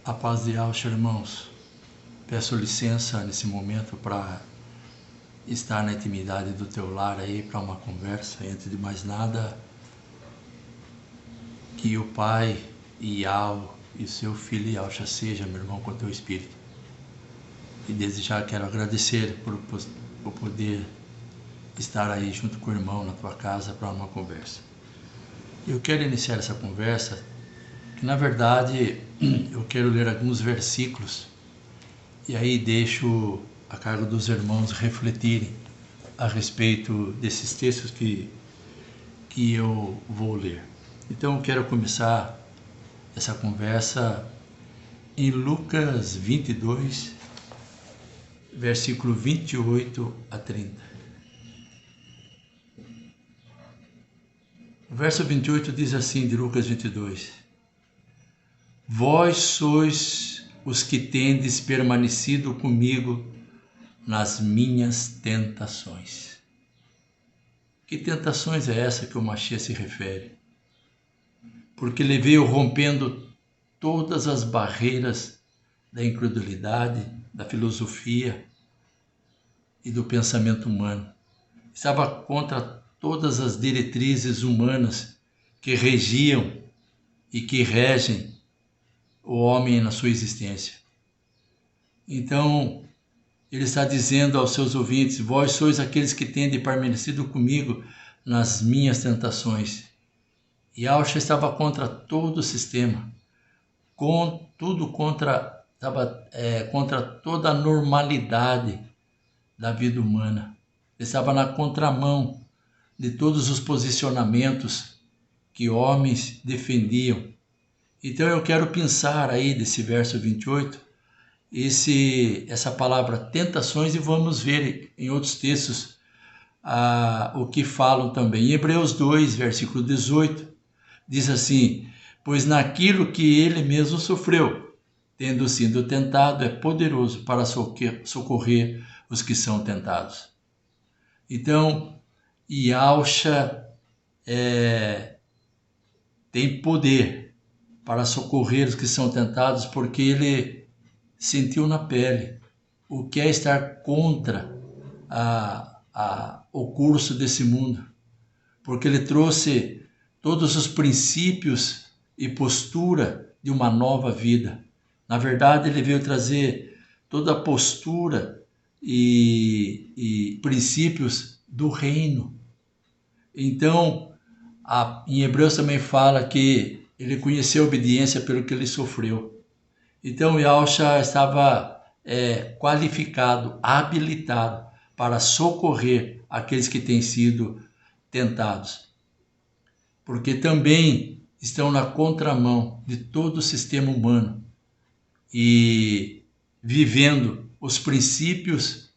A paz de Alcha, irmãos. Peço licença nesse momento para estar na intimidade do teu lar aí para uma conversa. Antes de mais nada, que o Pai Ial e o seu filho Yalcha seja, meu irmão, com o teu espírito. E desde já quero agradecer por poder estar aí junto com o irmão na tua casa para uma conversa. Eu quero iniciar essa conversa que, na verdade, eu quero ler alguns versículos e aí deixo a cargo dos irmãos refletirem a respeito desses textos que eu vou ler. Então eu quero começar essa conversa em Lucas 22, versículo 28 a 30. O verso 28 diz assim, de Lucas 22: Vós sois os que tendes permanecido comigo nas minhas tentações. Que tentações é essa que o Mashiach se refere? Porque ele veio rompendo todas as barreiras da incredulidade, da filosofia e do pensamento humano. Estava contra todas as diretrizes humanas que regiam e que regem o homem na sua existência. Então, ele está dizendo aos seus ouvintes: vós sois aqueles que tendem permanecido comigo nas minhas tentações. E Yalcha estava contra todo o sistema, contra toda a normalidade da vida humana. Ele estava na contramão de todos os posicionamentos que homens defendiam. Então eu quero pensar aí desse verso 28, essa palavra tentações, e vamos ver em outros textos o que falam também. Em Hebreus 2, versículo 18, diz assim: pois naquilo que ele mesmo sofreu, tendo sido tentado, é poderoso para socorrer os que são tentados. Então, Yalcha tem poder para socorrer os que são tentados, porque ele sentiu na pele o que é estar contra o curso desse mundo, porque ele trouxe todos os princípios e postura de uma nova vida. Na verdade, ele veio trazer toda a postura e princípios do reino. Então, em Hebreus também fala que ele conheceu a obediência pelo que ele sofreu. Então, Yalcha estava qualificado, habilitado para socorrer aqueles que têm sido tentados, porque também estão na contramão de todo o sistema humano e vivendo os princípios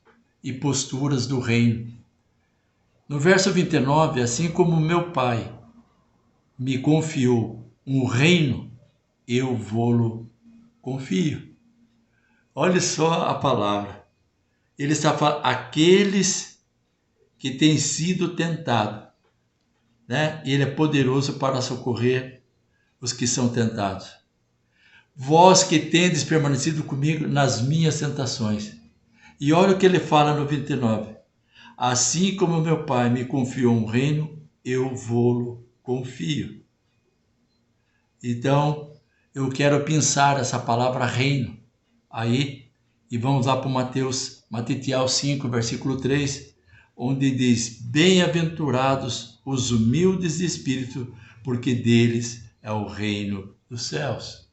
e posturas do reino. No verso 29, assim como meu Pai me confiou um reino, eu vou-lo confio. Olha só a palavra. Ele está falando, aqueles que têm sido tentados, né? Ele é poderoso para socorrer os que são tentados. Vós que tendes permanecido comigo nas minhas tentações. E olha o que ele fala no 29. Assim como meu Pai me confiou um reino, eu vou-lo confio. Então, eu quero pensar essa palavra reino aí, e vamos lá para Matitial 5, versículo 3, onde diz: bem-aventurados os humildes de espírito, porque deles é o reino dos céus.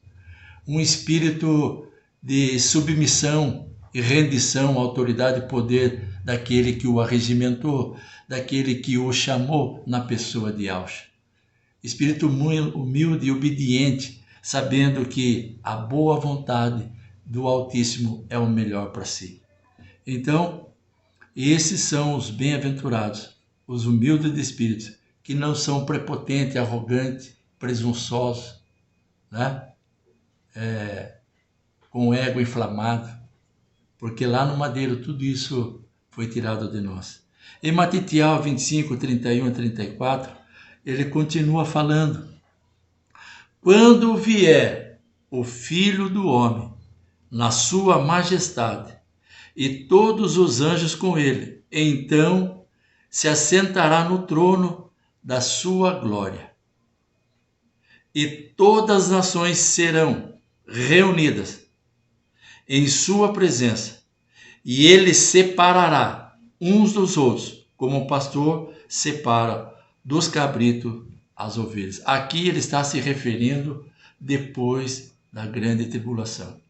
Um espírito de submissão e rendição à autoridade e poder daquele que o arregimentou, daquele que o chamou na pessoa de Yalcha. Espírito muito humilde e obediente, sabendo que a boa vontade do Altíssimo é o melhor para si. Então, esses são os bem-aventurados, os humildes de espírito, que não são prepotentes, arrogantes, presunçosos, né? Com o ego inflamado, porque lá no madeiro tudo isso foi tirado de nós. Em Matitial 25, 31 a 34, ele continua falando: quando vier o Filho do Homem, na sua majestade, e todos os anjos com ele. Então se assentará no trono da sua glória. E todas as nações serão reunidas em sua presença, e ele separará uns dos outros, como o pastor separa dos cabritos as ovelhas. Aqui ele está se referindo depois da grande tribulação.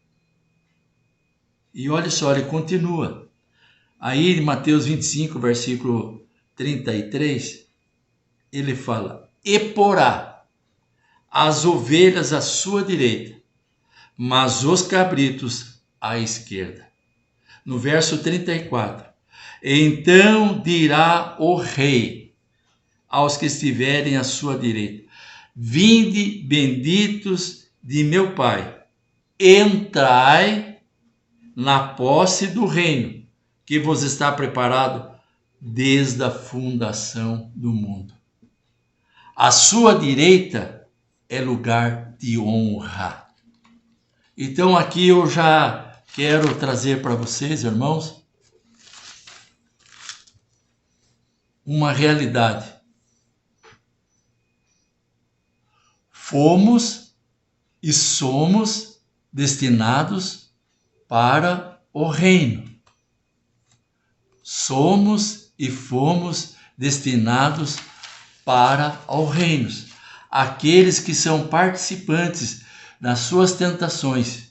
E olha só, ele continua. Aí em Mateus 25, versículo 33, ele fala: e porá as ovelhas à sua direita, mas os cabritos à esquerda. No verso 34, então dirá o rei aos que estiverem à sua direita: vinde, benditos de meu Pai, entrai na posse do reino que vos está preparado desde a fundação do mundo. A sua direita é lugar de honra. Então aqui eu já quero trazer para vocês, irmãos, uma realidade. Fomos e somos destinados para o reino. Somos e fomos destinados para o reino. Aqueles que são participantes nas suas tentações,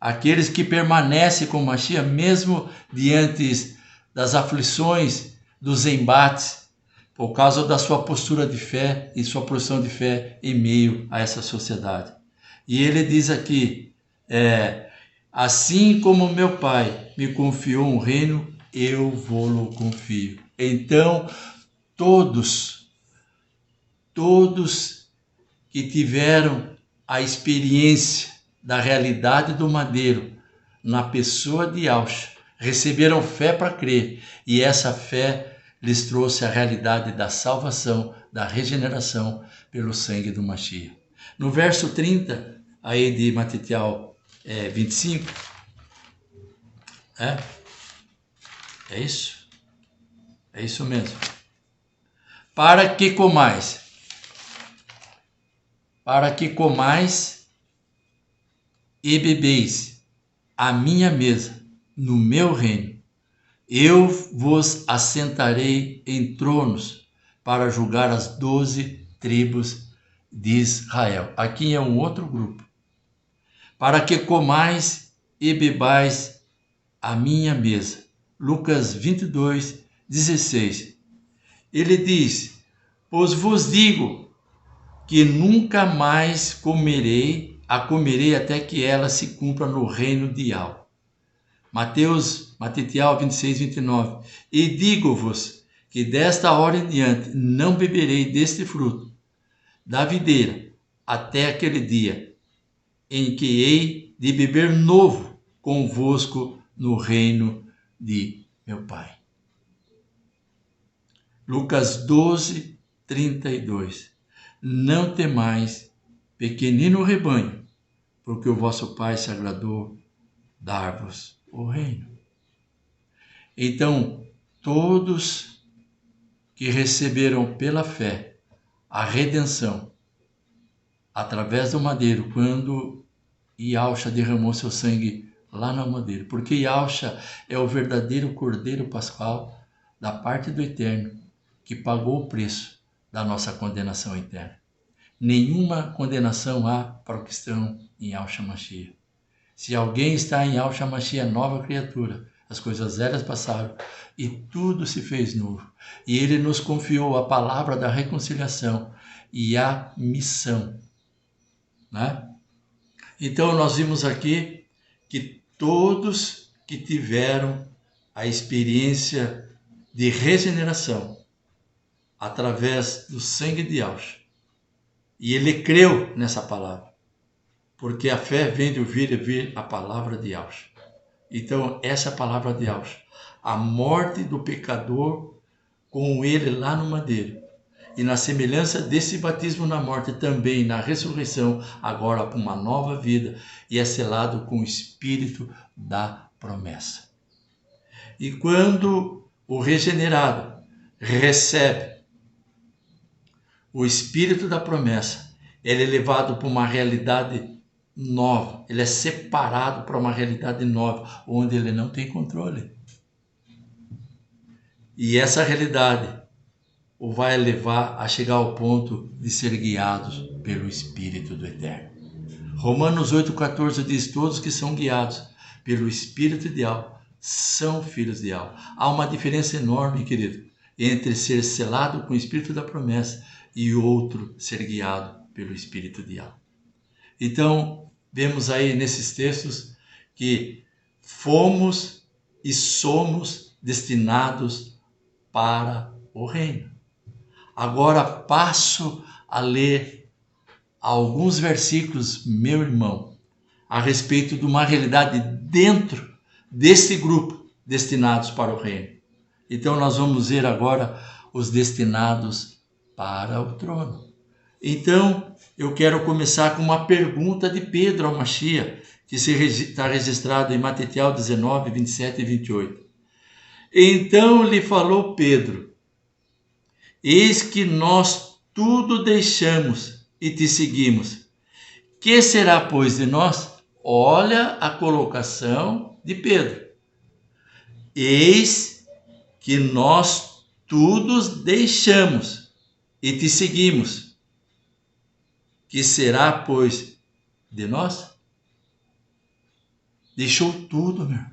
aqueles que permanecem com Mashiach mesmo diante das aflições, dos embates, por causa da sua postura de fé e sua posição de fé em meio a essa sociedade. E ele diz aqui, assim como meu Pai me confiou um reino, eu vou-lo confio. Então, todos que tiveram a experiência da realidade do madeiro na pessoa de Yahshua, receberam fé para crer, e essa fé lhes trouxe a realidade da salvação, da regeneração pelo sangue do Mashiach. No verso 30, aí de Matitial 25, é isso? É isso mesmo. Para que comais e bebeis a minha mesa no meu reino. Eu vos assentarei em tronos para julgar as 12 tribos de Israel. Aqui é um outro grupo. Para que comais e bebais a minha mesa. Lucas 22, 16. Ele diz: pois vos digo que nunca mais comerei até que ela se cumpra no reino de Yahweh. Matitial 26, 29. E digo-vos que desta hora em diante não beberei deste fruto da videira até aquele dia em que hei de beber novo convosco no reino de meu Pai. Lucas 12, 32. Não temais, pequenino rebanho, porque o vosso Pai se agradou dar-vos o reino. Então, todos que receberam pela fé a redenção através do madeiro, quando Yahshua derramou seu sangue lá no madeiro, porque Yahshua é o verdadeiro Cordeiro Pascual da parte do Eterno, que pagou o preço da nossa condenação eterna. Nenhuma condenação há para o cristão em Yahshua Mashiach. Se alguém está em Yahshua Mashiach, nova criatura, as coisas velhas passaram e tudo se fez novo. E ele nos confiou a palavra da reconciliação e a missão. Né? Então nós vimos aqui que todos que tiveram a experiência de regeneração através do sangue de Yahshua, e ele creu nessa palavra, porque a fé vem de ouvir e ver a palavra de Yahshua. Então essa é a palavra de Yahshua, a morte do pecador com ele lá no madeiro, e na semelhança desse batismo na morte, também na ressurreição, agora para uma nova vida, e é selado com o Espírito da promessa. E quando o regenerado recebe o Espírito da promessa, ele é levado para uma realidade nova, ele é separado para uma realidade nova, onde ele não tem controle. E essa realidade o vai levar a chegar ao ponto de ser guiados pelo Espírito do Eterno. Romanos 8,14 diz: todos que são guiados pelo Espírito ideal são filhos de Deus. Há uma diferença enorme, querido, entre ser selado com o Espírito da promessa e outro ser guiado pelo Espírito de Deus. Então, vemos aí nesses textos que fomos e somos destinados para o reino. Agora passo a ler alguns versículos, meu irmão, a respeito de uma realidade dentro desse grupo destinados para o reino. Então nós vamos ver agora os destinados para o trono. Então eu quero começar com uma pergunta de Pedro ao Mashiach, que está registrado em Mateus 19, 27 e 28. Então lhe falou Pedro: eis que nós tudo deixamos e te seguimos. Que será, pois, de nós? Olha a colocação de Pedro. Eis que nós tudo deixamos e te seguimos. Que será, pois, de nós? Deixou tudo, meu irmão.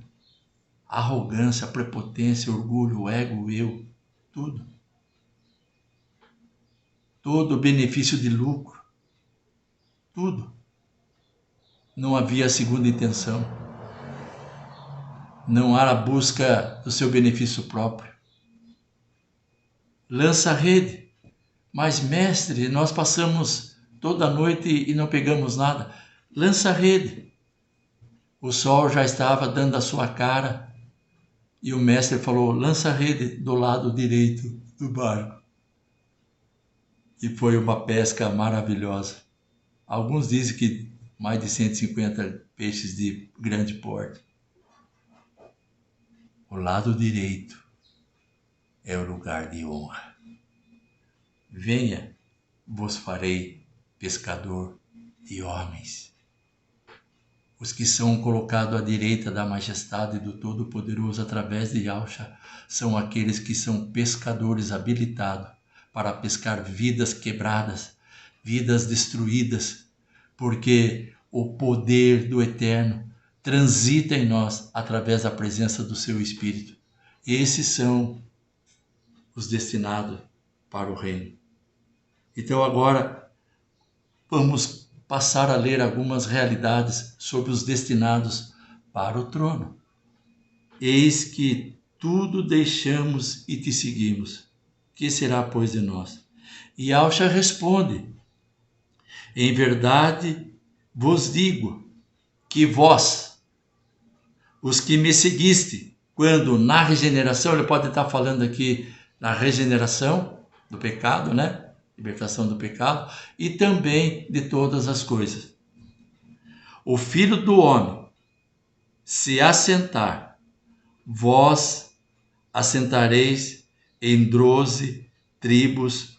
A arrogância, a prepotência, o orgulho, o ego, o eu, tudo. Todo o benefício de lucro, tudo. Não havia segunda intenção. Não há a busca do seu benefício próprio. Lança a rede. Mas, mestre, nós passamos toda a noite e não pegamos nada. Lança a rede. O sol já estava dando a sua cara e o mestre falou: lança a rede do lado direito do barco. E foi uma pesca maravilhosa. Alguns dizem que mais de 150 peixes de grande porte. O lado direito é o lugar de honra. Venha, vos farei pescador de homens. Os que são colocados à direita da majestade do Todo-Poderoso através de Yahshua são aqueles que são pescadores habilitados para pescar vidas quebradas, vidas destruídas, porque o poder do Eterno transita em nós através da presença do seu Espírito. Esses são os destinados para o reino. Então agora vamos passar a ler algumas realidades sobre os destinados para o trono. Eis que tudo deixamos e te seguimos. Que será, pois, de nós? E Yahshua responde: em verdade vos digo que vós, os que me seguiste, quando na regeneração, ele pode estar falando aqui na regeneração do pecado, né? Libertação do pecado, e também de todas as coisas. O Filho do Homem se assentar, vós assentareis em 12 tribos,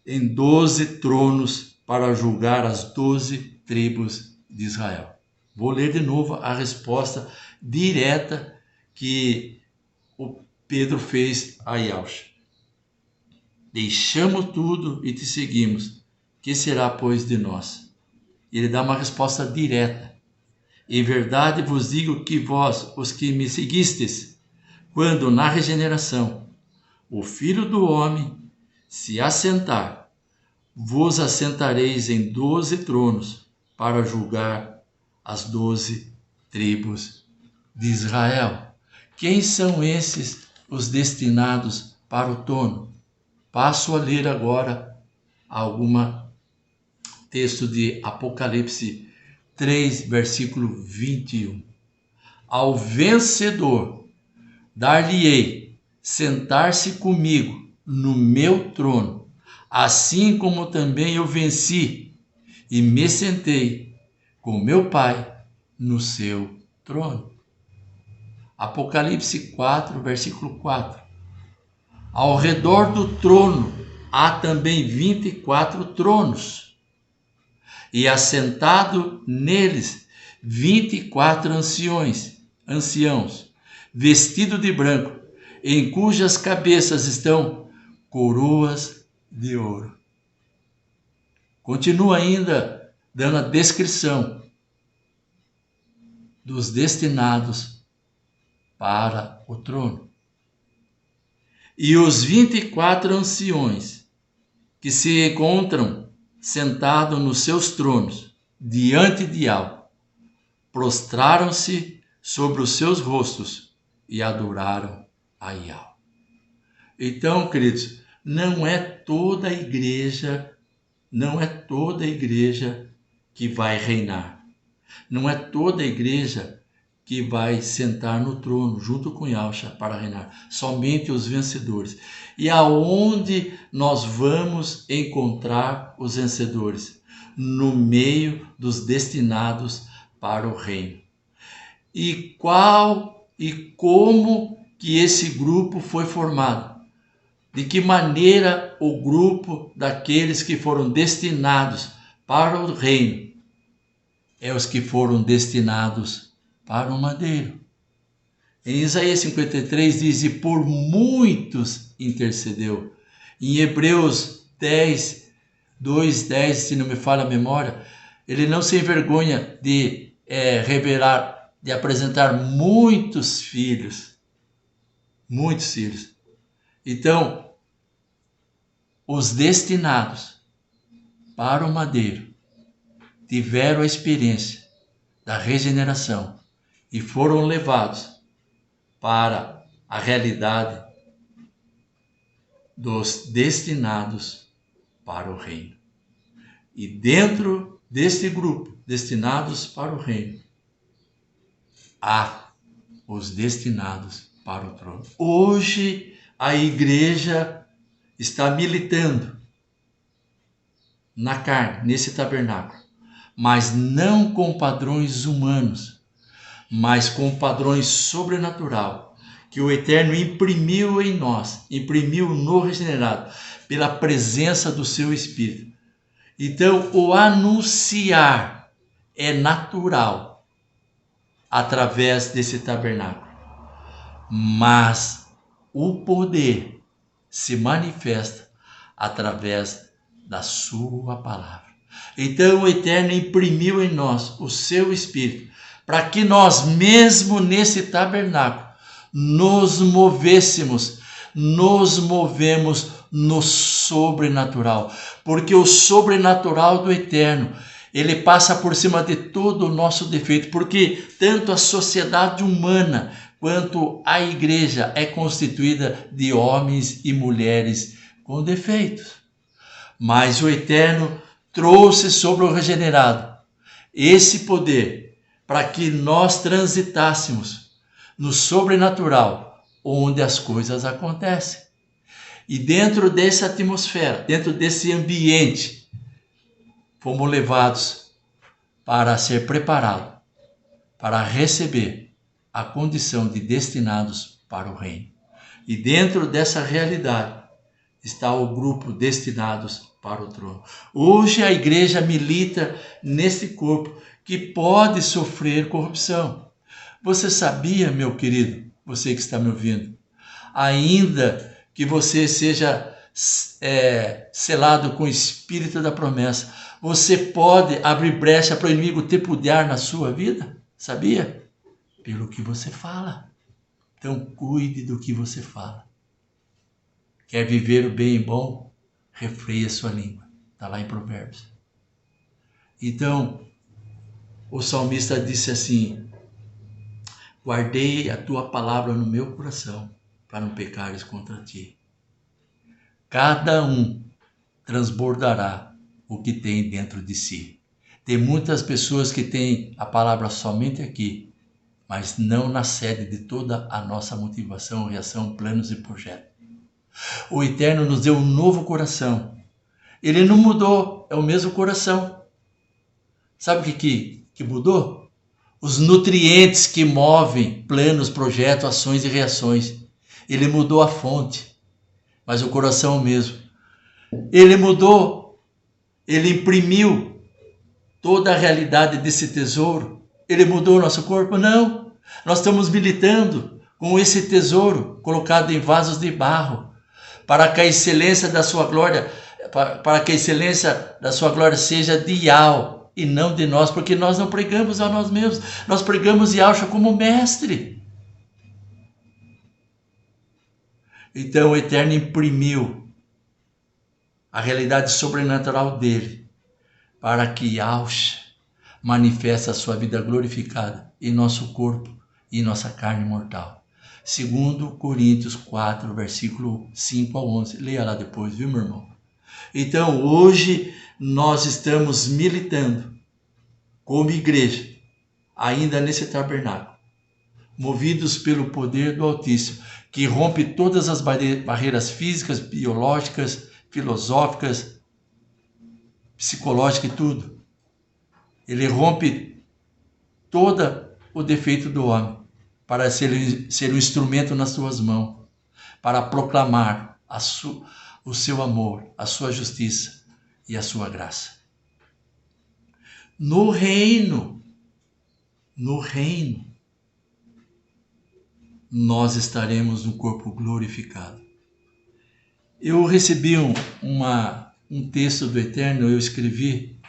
em 12 tronos, para julgar as 12 tribos de Israel. Vou ler de novo a resposta direta que o Pedro fez a Yahshua. Deixamos tudo e te seguimos. Que será, pois, de nós? Ele dá uma resposta direta. Em verdade vos digo que vós, os que me seguistes, quando na regeneração o Filho do Homem se assentar, vos assentareis em 12 tronos para julgar as 12 tribos de Israel. Quem são esses os destinados para o trono? Passo a ler agora algum texto de Apocalipse 3, versículo 21. Ao vencedor dar-lhe-ei sentar-se comigo no meu trono, assim como também eu venci e me sentei com meu Pai no seu trono. Apocalipse 4, versículo 4. Ao redor do trono há também 24 tronos, e assentado neles 24 anciãos, vestidos de branco, em cujas cabeças estão coroas de ouro. Continua ainda dando a descrição dos destinados para o trono. E os 24 anciões que se encontram sentados nos seus tronos, diante de Yahvé, prostraram-se sobre os seus rostos e adoraram a Yahvé. Então, queridos, não é toda a igreja que vai reinar. Não é toda a igreja que vai sentar no trono junto com Yahshua para reinar. Somente os vencedores. E aonde nós vamos encontrar os vencedores? No meio dos destinados para o reino. E qual e como que esse grupo foi formado? De que maneira o grupo daqueles que foram destinados para o reino é os que foram destinados para o madeiro. Em Isaías 53 diz, e por muitos intercedeu. Em Hebreus 10, 2:10, se não me falha a memória, ele não se envergonha de revelar, de apresentar muitos filhos. Muitos filhos. Então, os destinados para o madeiro tiveram a experiência da regeneração e foram levados para a realidade dos destinados para o reino. E dentro deste grupo, destinados para o reino, há os destinados para o trono. Hoje a igreja está militando na carne, nesse tabernáculo, mas não com padrões humanos, mas com padrões sobrenatural, que o Eterno imprimiu em nós, imprimiu no regenerado, pela presença do seu Espírito. Então, o anunciar é natural através desse tabernáculo, mas o poder se manifesta através da sua palavra. Então o Eterno imprimiu em nós o seu Espírito, para que nós mesmo nesse tabernáculo nos movemos no sobrenatural, porque o sobrenatural do Eterno, ele passa por cima de todo o nosso defeito, porque tanto a sociedade humana quanto a igreja é constituída de homens e mulheres com defeitos. Mas o Eterno trouxe sobre o regenerado esse poder para que nós transitássemos no sobrenatural, onde as coisas acontecem. E dentro dessa atmosfera, dentro desse ambiente, fomos levados para ser preparados para receber a condição de destinados para o reino. E dentro dessa realidade está o grupo destinados para o trono. Hoje a igreja milita nesse corpo que pode sofrer corrupção. Você sabia, meu querido, você que está me ouvindo, ainda que você seja selado com o Espírito da promessa, você pode abrir brecha para o inimigo ter poder na sua vida? Sabia? Pelo que você fala. Então cuide do que você fala. Quer viver o bem e bom? Refreia sua língua. Está lá em Provérbios. Então, o salmista disse assim, guardei a tua palavra no meu coração, para não pecares contra ti. Cada um transbordará o que tem dentro de si. Tem muitas pessoas que têm a palavra somente aqui, mas não na sede de toda a nossa motivação, reação, planos e projetos. O Eterno nos deu um novo coração Ele não mudou, é o mesmo coração. Sabe o que mudou? Os nutrientes que movem planos, projetos, ações e reações. Ele mudou a fonte, mas o coração é o mesmo. Ele mudou, ele imprimiu toda a realidade desse tesouro. Ele mudou o nosso corpo? Não. Nós estamos militando com esse tesouro colocado em vasos de barro, para que a excelência da sua glória, para que a excelência da sua glória seja de Yahweh e não de nós, porque nós não pregamos a nós mesmos, nós pregamos Yahshua como mestre. Então o Eterno imprimiu a realidade sobrenatural dele, para que Yahshua manifeste a sua vida glorificada em nosso corpo e em nossa carne mortal. Segundo Coríntios 4, versículo 5 a 11. Leia lá depois, viu, meu irmão? Então, hoje nós estamos militando como igreja, ainda nesse tabernáculo, movidos pelo poder do Altíssimo, que rompe todas as barreiras físicas, biológicas, filosóficas, psicológicas e tudo. Ele rompe todo o defeito do homem para ser um instrumento nas suas mãos, para proclamar o seu amor, a sua justiça e a sua graça. No reino, nós estaremos no corpo glorificado. Eu recebi um texto do Eterno, eu escrevi,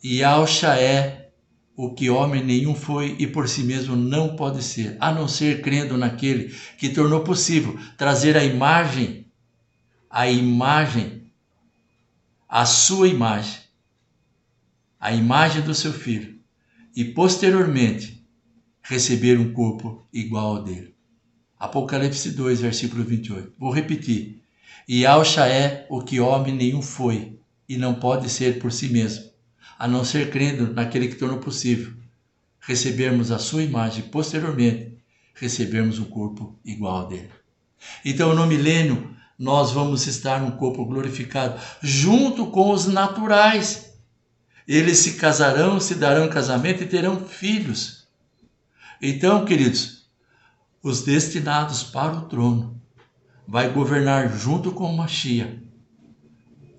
e Yahshua é o que homem nenhum foi e por si mesmo não pode ser, a não ser crendo naquele que tornou possível trazer a sua imagem, a imagem do seu filho, e posteriormente receber um corpo igual ao dele. Apocalipse 2, versículo 28. Vou repetir. E Yahshua é o que homem nenhum foi e não pode ser por si mesmo, a não ser crendo naquele que tornou possível recebermos a sua imagem e posteriormente recebermos um corpo igual ao dele. Então, no milênio, nós vamos estar num corpo glorificado, junto com os naturais. Eles se casarão, se darão casamento e terão filhos. Então, queridos, os destinados para o trono vai governar junto com o Mashiach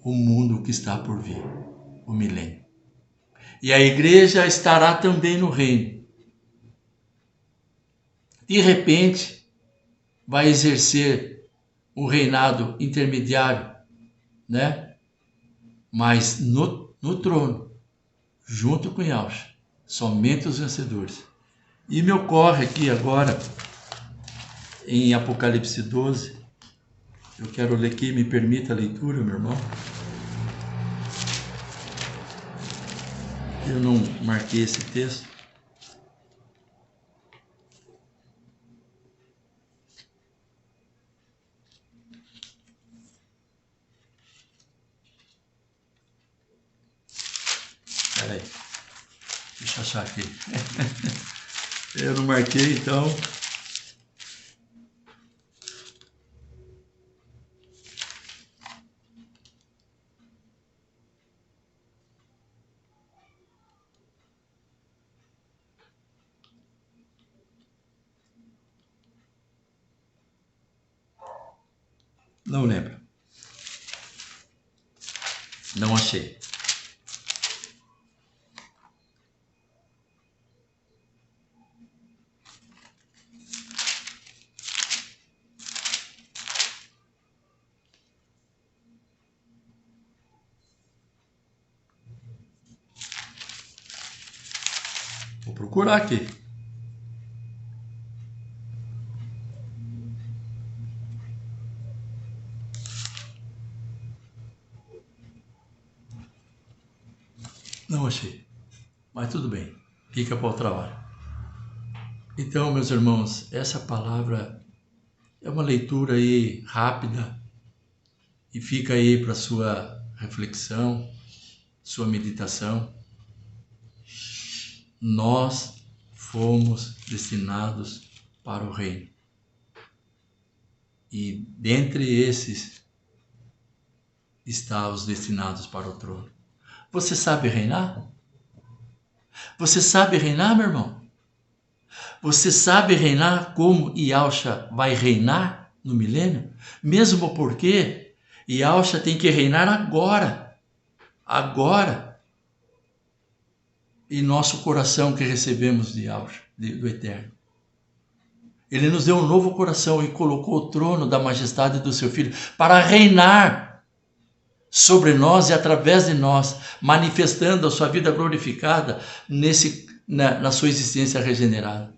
o mundo que está por vir, o milênio. E a igreja estará também no reino. De repente, vai exercer um reinado intermediário, né? Mas no trono, junto com Yahshua, somente os vencedores. E me ocorre aqui agora, em Apocalipse 12, eu quero ler aqui, me permita a leitura, meu irmão. Eu não marquei esse texto. Espera aí. Deixa eu achar aqui. Eu não marquei, então. Não lembro. Não achei. Vou procurar aqui. Não achei. Mas tudo bem. Fica para outra hora. Então, meus irmãos, essa palavra é uma leitura aí rápida e fica aí para sua reflexão, sua meditação. Nós fomos destinados para o reino. E dentre esses está os destinados para o trono. Você sabe reinar? Você sabe reinar, meu irmão? Você sabe reinar como Yahshua vai reinar no milênio? Mesmo porque Yahshua tem que reinar agora. Agora. Em nosso coração que recebemos de Yahshua, do Eterno. Ele nos deu um novo coração e colocou o trono da majestade do seu Filho para reinar sobre nós e através de nós, manifestando a sua vida glorificada na sua existência regenerada.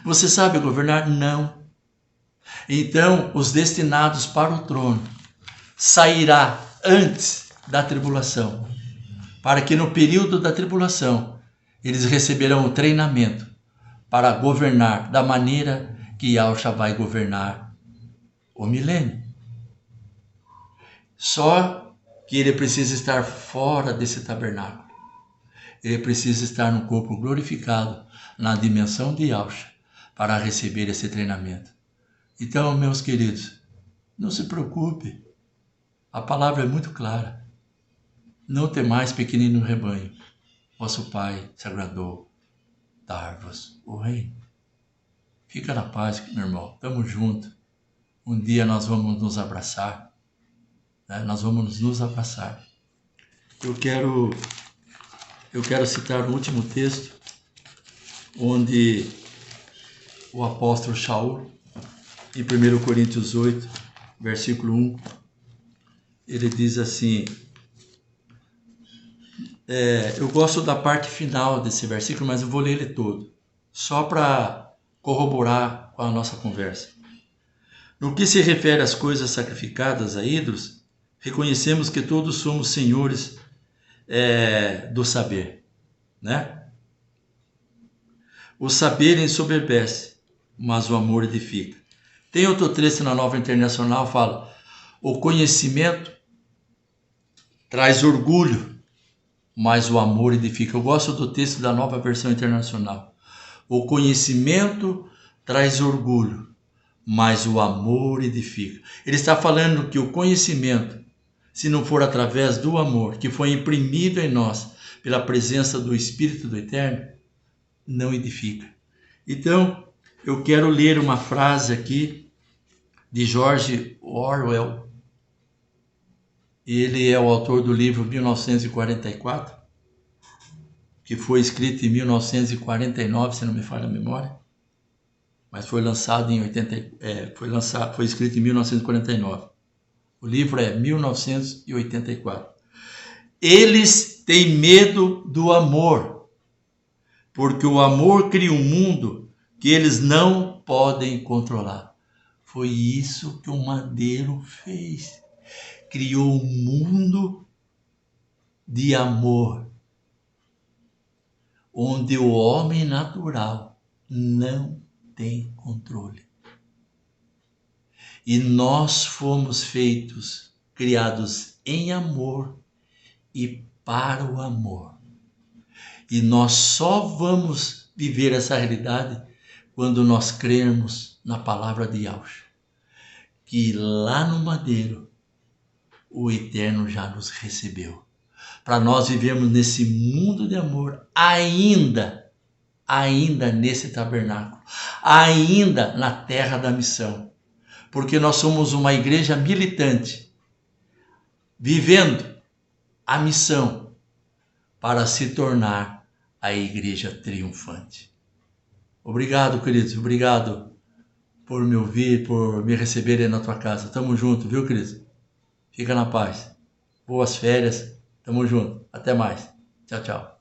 Você sabe governar? Não. Então, os destinados para o trono sairá antes da tribulação, para que no período da tribulação eles receberão o treinamento para governar da maneira que Yahshua vai governar o milênio. Só que ele precisa estar fora desse tabernáculo. Ele precisa estar no corpo glorificado, na dimensão de Yahshua, para receber esse treinamento. Então, meus queridos, não se preocupe. A palavra é muito clara. Não temais, pequenino rebanho. Vosso Pai se agradou dar-vos o reino. Fica na paz, meu irmão. Tamo junto. Um dia nós vamos nos abraçar. Né? Nós vamos nos abraçar. Eu quero citar o último texto, onde o apóstolo Shaul, em 1 Coríntios 8, versículo 1, ele diz assim, eu gosto da parte final desse versículo, mas eu vou ler ele todo, só para corroborar com a nossa conversa. No que se refere às coisas sacrificadas a ídolos, reconhecemos que todos somos senhores do saber, né? O saber ensoberbece, mas o amor edifica. Tem outro trecho na Nova Internacional, fala, o conhecimento traz orgulho, mas o amor edifica. Eu gosto do texto da Nova Versão Internacional. O conhecimento traz orgulho, mas o amor edifica. Ele está falando que o conhecimento, se não for através do amor que foi imprimido em nós pela presença do Espírito do Eterno, não edifica. Então, eu quero ler uma frase aqui de George Orwell. Ele é o autor do livro 1944, que foi escrito em 1949, se não me falha a memória, mas foi lançado em foi escrito em 1949. O livro é 1984. Eles têm medo do amor, porque o amor cria um mundo que eles não podem controlar. Foi isso que o madeiro fez. Criou um mundo de amor, onde o homem natural não tem controle. E nós fomos criados em amor e para o amor. E nós só vamos viver essa realidade quando nós crermos na palavra de Yahshua, que lá no madeiro o Eterno já nos recebeu. Para nós vivermos nesse mundo de amor, ainda nesse tabernáculo, ainda na terra da missão. Porque nós somos uma igreja militante, vivendo a missão para se tornar a igreja triunfante. Obrigado, queridos. Obrigado por me ouvir, por me receberem na tua casa. Tamo junto, viu, queridos? Fica na paz. Boas férias. Tamo junto. Até mais. Tchau, tchau.